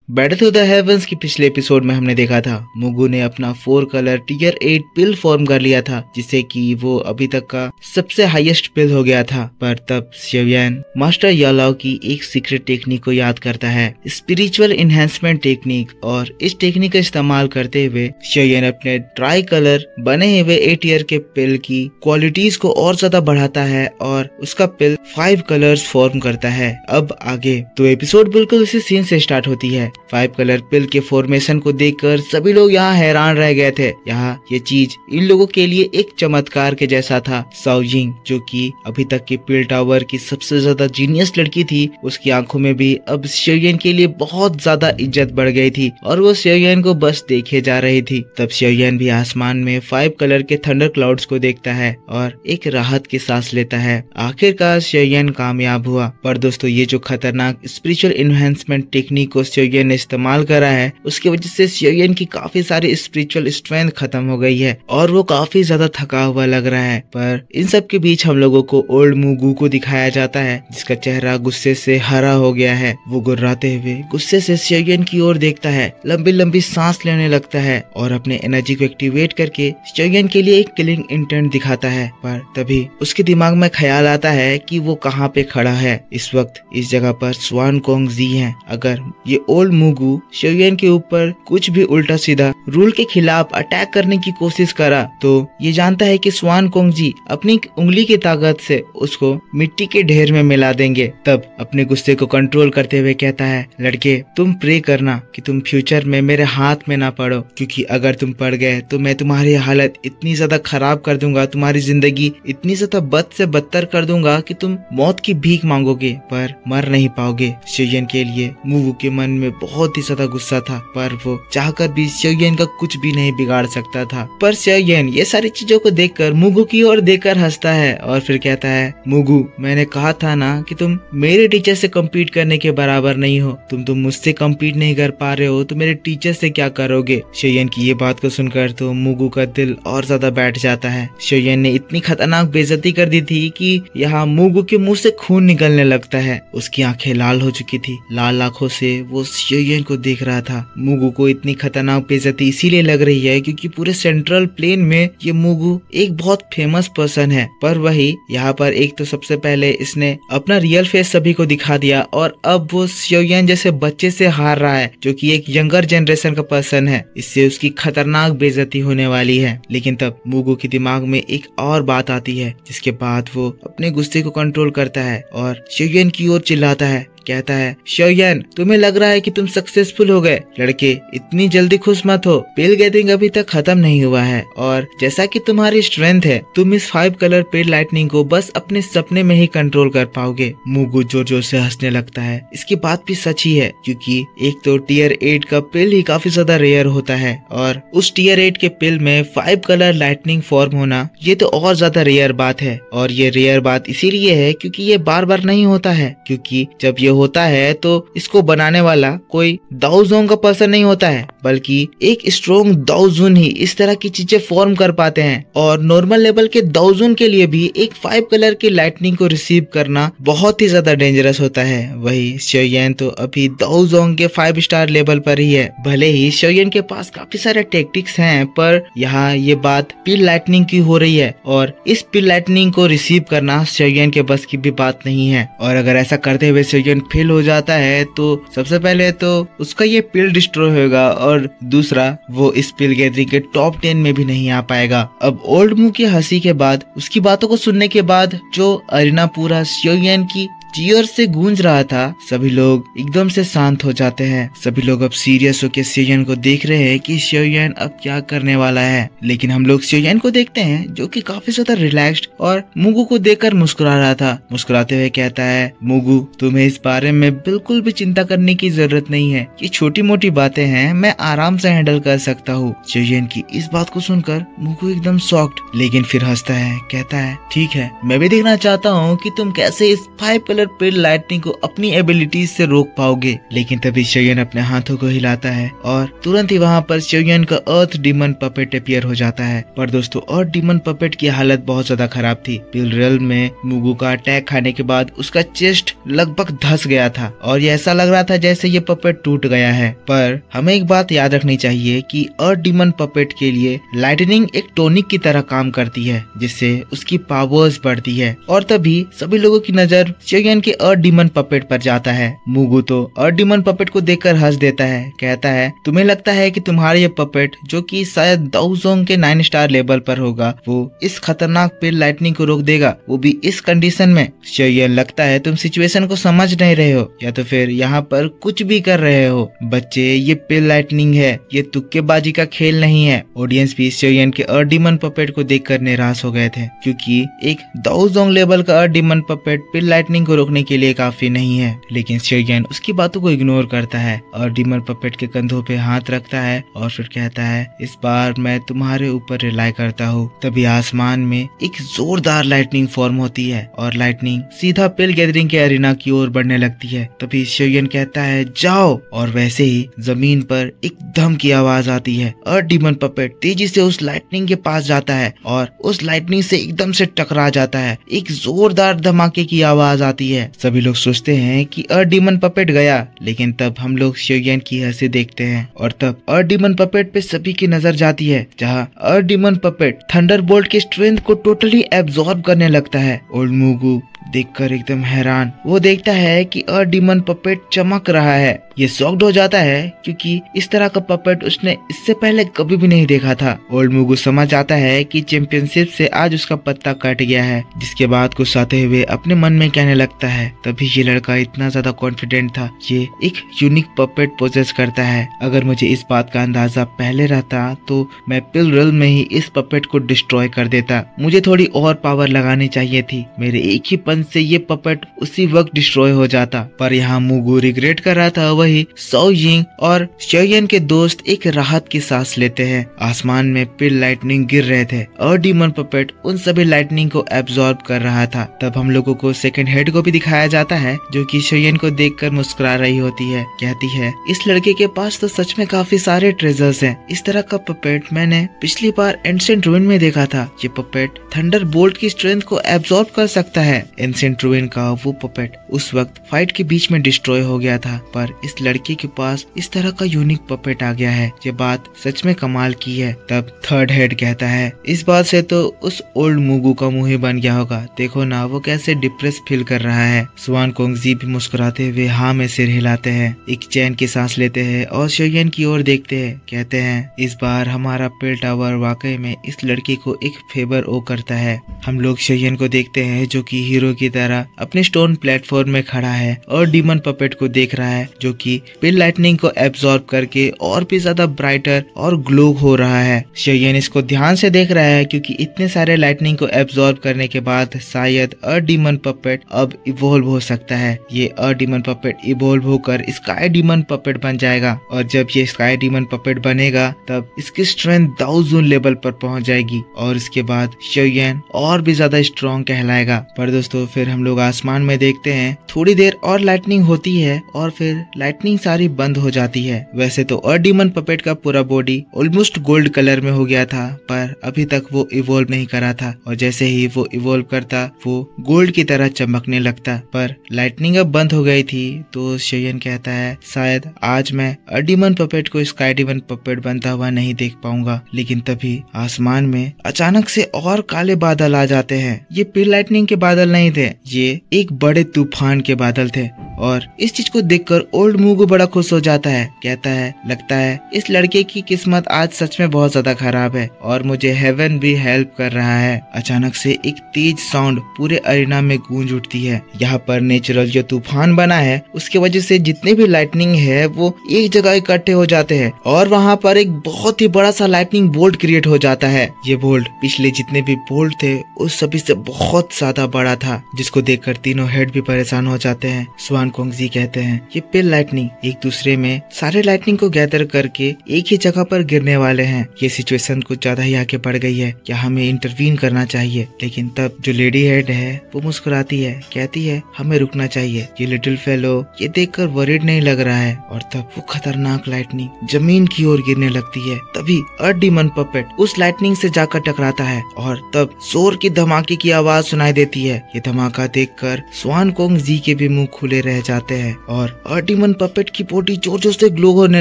Battle to the heavens की पिछले episode में हमने देखा था मुगु ने अपना 4 कलर टियर 8 पिल फॉर्म कर लिया था, जिससे कि वो अभी तक का सबसे हाईएस्ट पिल हो गया था। पर तब xiaoyan मास्टर यालाओ की एक सीक्रेट टेक्निक को याद करता है, स्पिरिचुअल इनहेंसमेंट टेक्निक, और इस टेक्निक का इस्तेमाल करते हुए xiaoyan अपने ट्राई कलर बने हुए 8 ईयर के पिल की क्वालिटीज को और ज्यादा बढ़ाता है और उसका पिल 5 कलर्स फॉर्म करता है। अब आगे तो एपिसोड बिल्कुल इसी सीन से स्टार्ट होती है। 5 कलर पिल के फॉर्मेशन को देखकर सभी लोग यहाँ हैरान रह गए थे। यहाँ ये चीज इन लोगों के लिए एक चमत्कार के जैसा था। साओजिंग, जो कि अभी तक की पिल टावर की सबसे ज्यादा जीनियस लड़की थी, उसकी आंखों में भी अब xiaoyan के लिए बहुत ज्यादा इज्जत बढ़ गई थी और वो xiaoyan को बस देखे जा रही थी। तब xiaoyan भी आसमान में 5 कलर के थंडर क्लाउड्स को देखता है और एक राहत की सांस लेता है। आखिरकार xiaoyan कामयाब हुआ। पर दोस्तों, ये जो खतरनाक स्पिरिचुअल इनहेंसमेंट टेक्निक को xiaoyan ने इस्तेमाल करा है, उसकी वजह से xiaoyan की काफी सारी स्पिरिचुअल स्ट्रेंथ खत्म हो गई है और वो काफी ज्यादा थका हुआ लग रहा है। पर इन सब के बीच हम लोगों को ओल्ड मुगु को दिखाया जाता है, जिसका चेहरा गुस्से से हरा हो गया है। वो गुर्राते हुए गुस्से से xiaoyan की ओर देखता है, लंबी लंबी सांस लेने लगता है और अपने एनर्जी को एक्टिवेट करके xiaoyan के लिए एक किलिंग इंटेंट दिखाता है। पर तभी उसके दिमाग में ख्याल आता है कि वो कहाँ पे खड़ा है। इस वक्त इस जगह पर स्वान कोंग जी है। अगर ये ओल्ड मुगु xiaoyan के ऊपर कुछ भी उल्टा सीधा रूल के खिलाफ अटैक करने की कोशिश करा, तो ये जानता है कि स्वान कोंग जी अपनी उंगली की ताकत से उसको मिट्टी के ढेर में मिला देंगे। तब अपने गुस्से को कंट्रोल करते हुए कहता है, लड़के तुम प्रे करना कि तुम फ्यूचर में मेरे हाथ में ना पड़ो, क्योंकि अगर तुम पड़ गए तो मैं तुम्हारी हालत इतनी ज्यादा खराब कर दूंगा, तुम्हारी जिंदगी इतनी ज्यादा बद से बदतर कर दूंगा कि तुम मौत की भीख मांगोगे पर मर नहीं पाओगे। xiaoyan के लिए मुगु के मन में बहुत ही ज्यादा गुस्सा था, पर वो चाहकर भी xiaoyan का कुछ भी नहीं बिगाड़ सकता था। पर xiaoyan ये सारी चीजों को देखकर मुगु की ओर देखकर हंसता है और फिर कहता है, मुगु मैंने कहा था ना कि तुम मेरे टीचर से कम्पीट करने के बराबर नहीं हो। तुम मुझसे कम्पीट नहीं कर पा रहे हो तो मेरे टीचर से क्या करोगे। xiaoyan की ये बात को सुनकर तो मुगु का दिल और ज्यादा बैठ जाता है। xiaoyan ने इतनी खतरनाक बेइज्जती कर दी थी कि यहाँ मुगु के मुंह से खून निकलने लगता है। उसकी आंखें लाल हो चुकी थी। लाल आंखों से वो xiaoyan को देख रहा था। मुगु को इतनी खतरनाक बेइज्जती इसीलिए लग रही है क्योंकि पूरे सेंट्रल प्लेन में ये मुगु एक बहुत फेमस पर्सन है। पर वही यहाँ पर एक तो सबसे पहले इसने अपना रियल फेस सभी को दिखा दिया और अब वो xiaoyan जैसे बच्चे से हार रहा है, जो कि एक यंगर जनरेशन का पर्सन है। इससे उसकी खतरनाक बेइज्जती होने वाली है। लेकिन तब मुगु के दिमाग में एक और बात आती है, जिसके बाद वो अपने गुस्से को कंट्रोल करता है और xiaoyan की ओर चिल्लाता है, कहता है, xiaoyan तुम्हें लग रहा है कि तुम सक्सेसफुल हो गए। लड़के इतनी जल्दी खुश मत हो, पिल गैदरिंग अभी तक खत्म नहीं हुआ है और जैसा कि तुम्हारी स्ट्रेंथ है, तुम इस 5 कलर पिल लाइटनिंग को बस अपने सपने में ही कंट्रोल कर पाओगे। मुगु जोर जोर से हंसने लगता है। इसकी बात भी सच ही है, क्योंकि एक तो टियर 8 का पिल ही काफी ज्यादा रेयर होता है और उस टियर 8 के पिल में 5 कलर लाइटनिंग फॉर्म होना ये तो और ज्यादा रेयर बात है। और ये रेयर बात इसीलिए है क्योंकि ये बार बार नहीं होता है, क्योंकि जब ये होता है तो इसको बनाने वाला कोई दाओजोंग का पर्सन नहीं होता है, बल्कि एक स्ट्रॉन्ग दाओजुन ही इस तरह की चीजें फॉर्म कर पाते हैं। और नॉर्मल लेवल के दाओजुन के लिए भी एक 5 कलर की लाइटनिंग को रिसीव करना बहुत ही ज्यादा डेंजरस होता है। वही xiaoyan तो अभी दाओजोंग के 5 स्टार लेवल पर ही है। भले ही xiaoyan के पास काफी सारे टैक्टिक्स हैं, पर यहाँ ये बात पिल लाइटनिंग की हो रही है और इस पिल लाइटनिंग को रिसीव करना xiaoyan के बस की भी बात नहीं है। और अगर ऐसा करते हुए xiaoyan फेल हो जाता है तो सबसे पहले तो उसका ये पिल डिस्ट्रॉय होगा और दूसरा वो इस पिल गैदरिंग के टॉप 10 में भी नहीं आ पाएगा। अब ओल्ड मू की हंसी के बाद, उसकी बातों को सुनने के बाद जो अरीना पूरा xiaoyan की चीयर से गूंज रहा था, सभी लोग एकदम से शांत हो जाते हैं। सभी लोग अब सीरियस होकर xiaoyan को देख रहे हैं कि xiaoyan अब क्या करने वाला है। लेकिन हम लोग xiaoyan को देखते हैं जो कि काफी ज्यादा रिलैक्स्ड और मुगु को देखकर मुस्कुरा रहा था। मुस्कुराते हुए कहता है, मुगु तुम्हें इस बारे में बिल्कुल भी चिंता करने की जरूरत नहीं है, ये छोटी मोटी बातें हैं, मैं आराम से हैंडल कर सकता हूँ। xiaoyan की इस बात को सुनकर मुगु एकदम शॉक्ड, लेकिन फिर हंसता है, कहता है, ठीक है, मैं भी देखना चाहता हूँ कि तुम कैसे इस 5 कलर पिल लाइटनिंग को अपनी एबिलिटीज से रोक पाओगे। लेकिन तभी शोयन अपने हाथों को हिलाता है और तुरंत ही वहाँ पर शोयन का अर्थ डीमन पपेट अपीयर हो जाता है। पर दोस्तों अर्थ डीमन पपेट की हालत बहुत ज्यादा खराब थी। पिल रियल्म में मुगु का अटैक खाने के बाद उसका चेस्ट लगभग धंस गया था और ये ऐसा लग रहा था जैसे ये पपेट टूट गया है। पर हमें एक बात याद रखनी चाहिए कि अर्थ डीमन पपेट के लिए लाइटनिंग एक टॉनिक की तरह काम करती है, जिससे उसकी पावर्स बढ़ती है। और तभी सभी लोगों की नजर शोयन के अर्थ डीमन पपेट पर जाता है। मुगु तो अर्थ डीमन पपेट को देखकर हंस देता है, कहता है तुम्हें लगता है कि तुम्हारा ये पपेट जो कि शायद दाओजोंग के 9 स्टार लेवल पर होगा वो इस खतरनाक पिल लाइटनिंग को रोक देगा, वो भी इस कंडीशन में। शोयन लगता है तुम सिचुएशन को समझ नहीं रहे हो या तो फिर यहाँ पर कुछ भी कर रहे हो। बच्चे ये पिल लाइटनिंग है, ये तुक्केबाजी का खेल नहीं है। ऑडियंस भी शोयन के अर्थ डीमन पपेट को देखकर निराश हो गए थे, क्योंकि एक दाओजोंग लेवल का अर्थ डीमन पपेट पिल लाइटनिंग को रोकने के लिए काफी नहीं है। लेकिन शोयन उसकी बातों को इग्नोर करता है और डीमन पपेट के कंधों पे हाथ रखता है और फिर कहता है इस बार मैं तुम्हारे ऊपर रिलाई करता हूँ। तभी आसमान में एक जोरदार लाइटनिंग फॉर्म होती है और लाइटनिंग सीधा पिल गैदरिंग के एरिना की ओर बढ़ने लगती है। तभी शोयन कहता है जाओ, और वैसे ही जमीन पर एक धम की आवाज आती है। अर्थ डीमन पपेट तेजी से उस लाइटनिंग के पास जाता है और उस लाइटनिंग से एकदम से टकरा जाता है। एक जोरदार धमाके की आवाज आती है। सभी लोग सोचते हैं कि अर्थ डीमन पपेट गया, लेकिन तब हम लोग शोयन की हंसी देखते हैं और तब अर्थ डीमन पपेट पे सभी की नजर जाती है, जहां अर्थ डीमन पपेट थंडरबोल्ट की स्ट्रेंथ को टोटली एब्जॉर्ब करने लगता है। ओल्ड मुगु देखकर एकदम हैरान, वो देखता है कि अर्थ डीमन पपेट चमक रहा है। ये शॉक्ड हो जाता है क्योंकि इस तरह का पपेट उसने इससे पहले कभी भी नहीं देखा था। ओल्ड मुगु समझ आता है कि चैंपियनशिप से आज उसका पत्ता कट गया है, जिसके बाद कुछ आते हुए अपने मन में कहने लगता है तभी ये लड़का इतना ज्यादा कॉन्फिडेंट था, ये एक यूनिक पपेट पोजेस करता है। अगर मुझे इस बात का अंदाजा पहले रहता तो मैं पिल रियल्म में ही इस पपेट को डिस्ट्रॉय कर देता। मुझे थोड़ी और पावर लगानी चाहिए थी, मेरे एक ही पंच से ये पपेट उसी वक्त डिस्ट्रॉय हो जाता। पर यहाँ मुगु रिग्रेट कर रहा था। वही सो यिंग और शोयन के दोस्त एक राहत की सांस लेते हैं। आसमान में पिल लाइटनिंग गिर रहे थे और डीमन पपेट उन सभी लाइटनिंग को एब्जॉर्ब कर रहा था। तब हम लोगों को सेकंड हेड को भी दिखाया जाता है, जो कि शोयन को देखकर मुस्कुरा रही होती है। कहती है इस लड़के के पास तो सच में काफी सारे ट्रेजर्स हैं। इस तरह का पपेट मैंने पिछली बार एंशिएंट रूइन में देखा था। ये पपेट थंडरबोल्ट की स्ट्रेंथ को एब्जॉर्ब कर सकता है। एंशिएंट रूइन का वो पपेट उस वक्त फाइट के बीच में डिस्ट्रॉय हो गया था, पर इस लड़के के पास इस तरह का यूनिक पपेट आ गया है। ये बात सच में कमाल की है। तब थर्ड हेड कहता है इस बात से तो उस ओल्ड मुगु का मुंह ही बन गया होगा, देखो ना वो कैसे डिप्रेस फील कर रहा है। स्वान कोंगजी भी मुस्कुराते हुए हाँ में सिर हिलाते हैं, एक चैन की सांस लेते हैं और शोयन की ओर देखते हैं। कहते हैं इस बार हमारा पिल टावर वाकई में इस लड़के को एक फेवर ओ करता है। हम लोग शोयन को देखते हैं जो कि हीरो की तरह अपने स्टोन प्लेटफॉर्म में खड़ा है और डीमन पपेट को देख रहा है, जो कि पिल लाइटनिंग को एब्जॉर्ब करके और भी ज्यादा ब्राइटर और ग्लो हो रहा है। शोयन इसको ध्यान से देख रहा है क्योंकि इतने सारे लाइटनिंग को एब्जॉर्ब करने के बाद शायद अर्थ डीमन पपेट अब इवोल्व हो सकता है। ये अर्थ डीमन पपेट इवोल्व होकर स्काई डीमन पपेट बन जाएगा और जब ये स्काई डीमन पपेट बनेगा तब इसकी स्ट्रेंथ दाओजोंग लेवल पर पहुंच जाएगी और इसके बाद शोयन और भी ज्यादा स्ट्रॉन्ग कहलाएगा। पर दोस्तों फिर हम लोग आसमान में देखते हैं थोड़ी देर और लाइटनिंग होती है और फिर लाइटनिंग सारी बंद हो जाती है। वैसे तो अर्थ डीमन पपेट का पूरा बॉडी ऑलमोस्ट गोल्ड कलर में हो गया था, पर अभी तक वो इवोल्व नहीं करा था और जैसे ही वो इवोल्व करता वो गोल्ड की तरह चमकने लगता। पर लाइटनिंग अब बंद हो गई थी तो शोयन कहता है शायद आज मैं अर्थ डीमन पपेट को स्काई डीमन पपेट बनता हुआ नहीं देख पाऊंगा। लेकिन तभी आसमान में अचानक से और काले बादल आ जाते हैं। ये पिल लाइटनिंग के बादल नहीं थे, ये एक बड़े तूफान के बादल थे और इस चीज को देखकर ओल्ड मुगु बड़ा खुश हो जाता है। कहता है लगता है इस लड़के की किस्मत आज सच में बहुत ज्यादा खराब है और मुझे हेवन भी हेल्प कर रहा है। अचानक से एक तेज साउंड पूरे अरीना में गूंज उठती है। यहाँ पर नेचुरल जो तूफान बना है उसकी वजह से जितने भी लाइटनिंग है वो एक जगह इकट्ठे हो जाते हैं और वहाँ पर एक बहुत ही बड़ा सा लाइटनिंग बोल्ट क्रिएट हो जाता है। ये बोल्ट पिछले जितने भी बोल्ट थे उस सभी से बहुत ज्यादा बड़ा था जिसको देखकर तीनों हेड भी परेशान हो जाते हैं। स्वान कोंग जी कहते हैं ये पिल लाइटनिंग एक दूसरे में सारे लाइटनिंग को गैदर करके एक ही जगह पर गिरने वाले हैं। ये सिचुएशन कुछ ज्यादा ही आगे बढ़ गई है, क्या हमें इंटरवीन करना चाहिए? लेकिन तब जो लेडी हेड है वो मुस्कुराती है, कहती है हमें रुकना चाहिए। ये लिटिल फेलो ये देखकर वरीड नहीं लग रहा है और तब वो खतरनाक लाइटनिंग जमीन की ओर गिरने लगती है। तभी अर्थ डीमन पपेट उस लाइटनिंग से जाकर टकराता है और तब जोर की धमाके की आवाज सुनाई देती है। ये धमाका देखकर स्वान कोंग जी के भी मुंह खुले रह जाते हैं और अर्थ डीमन पपेट की बॉडी जोर जोर से ग्लो होने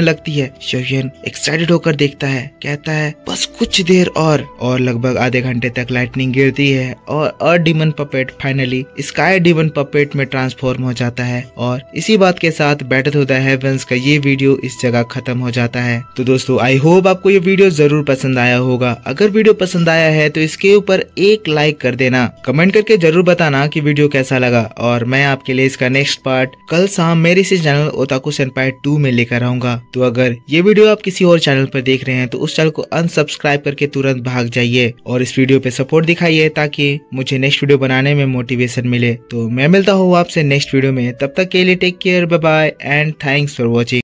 लगती है। शोयन एक्साइटेड होकर देखता है, कहता है बस कुछ देर और लगभग आधे घंटे तक लाइटनिंग गिरती है और earth demon puppet finally sky demon puppet में ट्रांसफॉर्म हो जाता है। और इसी बात के साथ बैटल टू द हेवंस का ये वीडियो इस जगह खत्म हो जाता है। तो दोस्तों आई होप आपको ये वीडियो जरूर पसंद आया होगा। अगर वीडियो पसंद आया है तो इसके ऊपर एक लाइक कर देना, कमेंट करके जरूर बताना कि वीडियो कैसा लगा और मैं आपके लिए इसका नेक्स्ट पार्ट कल शाम मेरे इसी चैनल ओताकू सेनपाई 2 में लेकर आऊंगा। तो अगर ये वीडियो आप किसी और चैनल पर देख रहे हैं तो उस चैनल को अनसब्सक्राइब करके तुरंत भाग जाइए और इस वीडियो पे सपोर्ट दिखाइए ताकि मुझे नेक्स्ट वीडियो बनाने में मोटिवेशन मिले। तो मैं मिलता हूँ आपसे नेक्स्ट वीडियो में, तब तक के लिए take care, bye bye and thanks for watching.